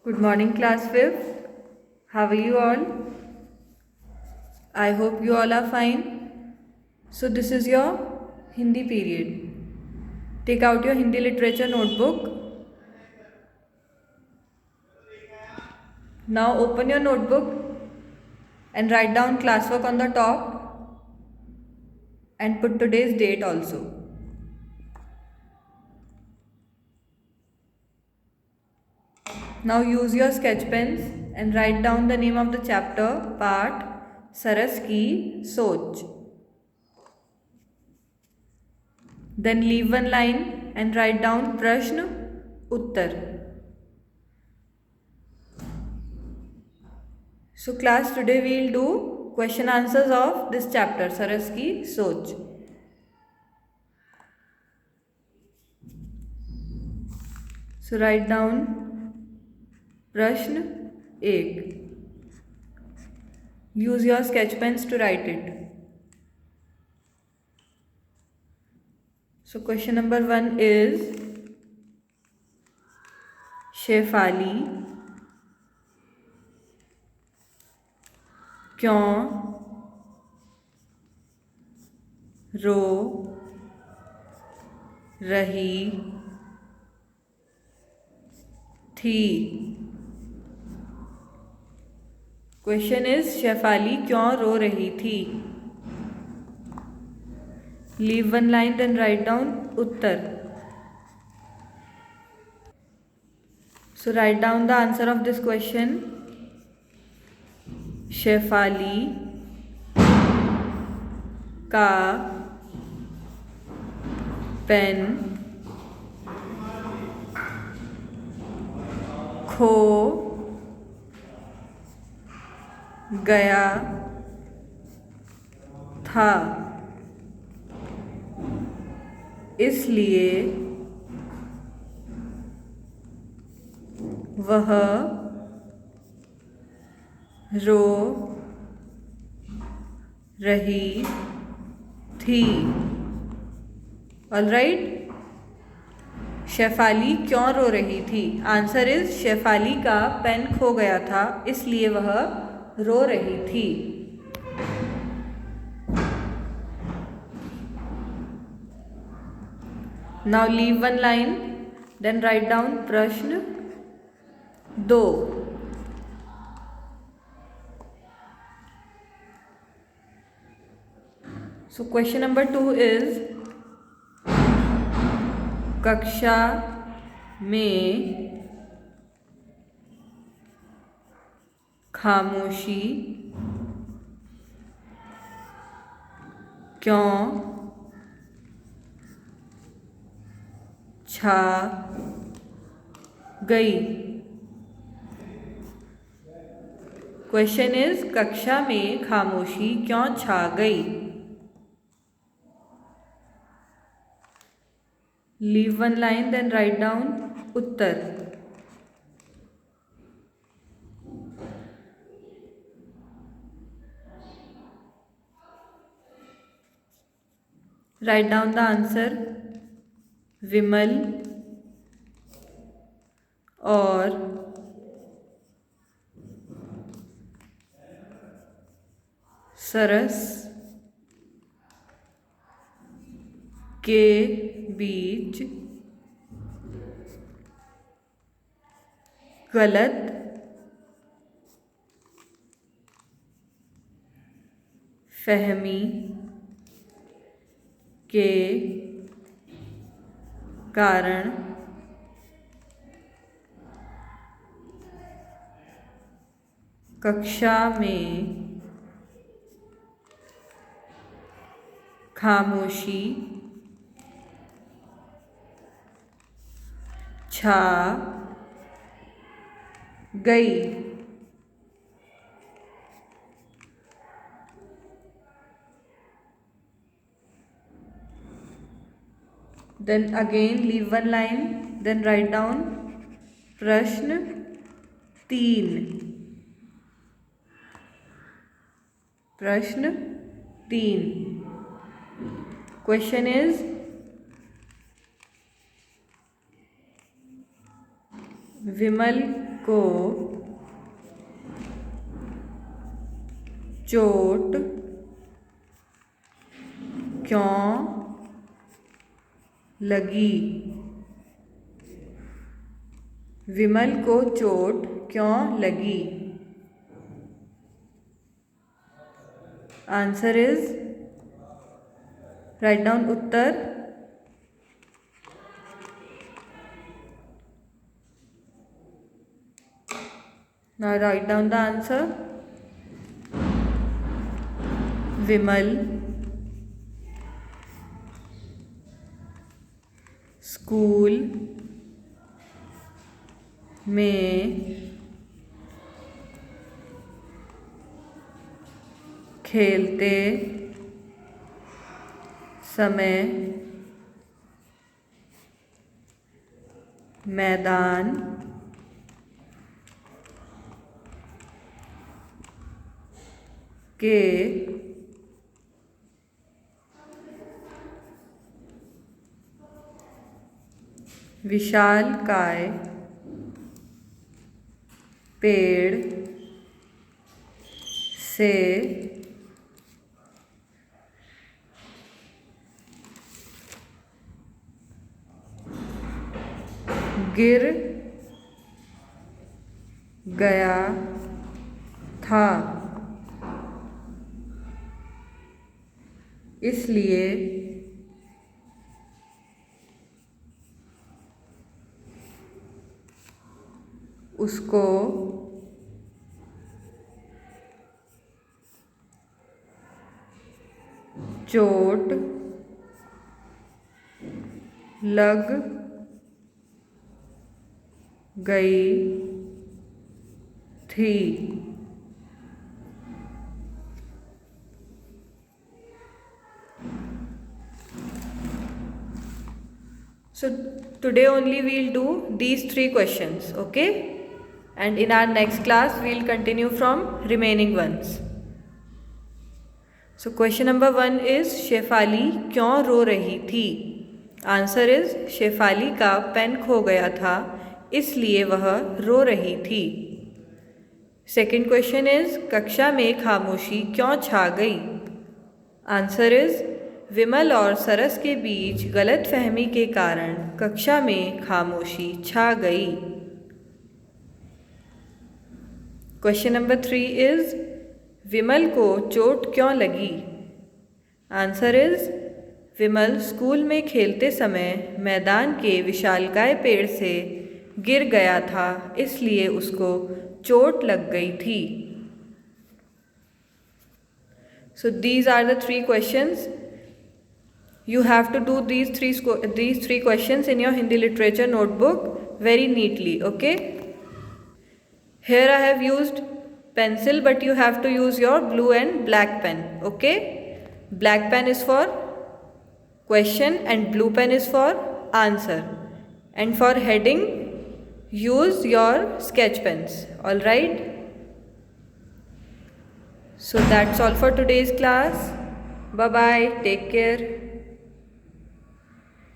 Good morning, class 5th. How are you all? I hope you all are fine. So, this is your Hindi period. Take out your Hindi literature notebook. Now, open your notebook and write down classwork on the top and put today's date also. Now, use your sketch pens and write down the name of the chapter, part, Saras Ki Soch. Then leave one line and write down Prashna Uttar. So class, today we will do question answers of this chapter, Saras Ki Soch. So write down Prashna 1. Use your sketch pens to write it. So question number 1 is Shefali क्यों रो रही थी. Question is Shefali क्यों रो रही थी. Leave one line then write down उत्तर. So write down the answer of this question. Shefali का पेन खो गया था, इसलिए वह रो रही थी. ऑलराइट, शेफाली क्यों रो रही थी. आंसर इज शेफाली का पेन खो गया था, इसलिए वह रो रही थी. Now leave one line then write down प्रश्न 2. So question number 2 is कक्षा में खामोशी क्यों छा गई. क्वेश्चन इज कक्षा में खामोशी क्यों छा गई. Leave one line then write down उत्तर. Write down the answer. Vimal और सरस के बीच गलत फहमी के कारण कक्षा में खामोशी छा गई. Then again leave one line, then write down प्रश्न 3. प्रश्न 3. Question is विमल को चोट क्यों लगी? विमल को चोट क्यों लगी? Answer is, right down Uttar. Now write down the answer. Vimal school में खेलते समय मैदान के विशालकाय पेड़ से गिर गया था, इसलिए उसको चोट लग गई थी. So today only we'll do these 3 questions, okay? And in our next class we'll continue from remaining ones. So question number 1 is Shefali क्यों रो रही थी? आंसर इज, शेफाली का पेन खो गया था इसलिए वह रो रही थी. सेकेंड क्वेश्चन इज कक्षा में खामोशी क्यों छा गई? आंसर इज, विमल और सरस के बीच गलतफहमी के कारण कक्षा में खामोशी छा गई. क्वेश्चन नंबर 3 इज विमल को चोट क्यों लगी? आंसर इज, विमल स्कूल में खेलते समय मैदान के विशालकाय पेड़ से गिर गया था इसलिए उसको चोट लग गई थी. So these are the 3 questions. You have to do these three questions in your Hindi literature notebook very neatly, okay? Here I have used pencil, but you have to use your blue and black pen, okay? Black pen is for question and blue pen is for answer. And for heading, use your sketch pens, alright? So that's all for today's class. Bye-bye. Take care.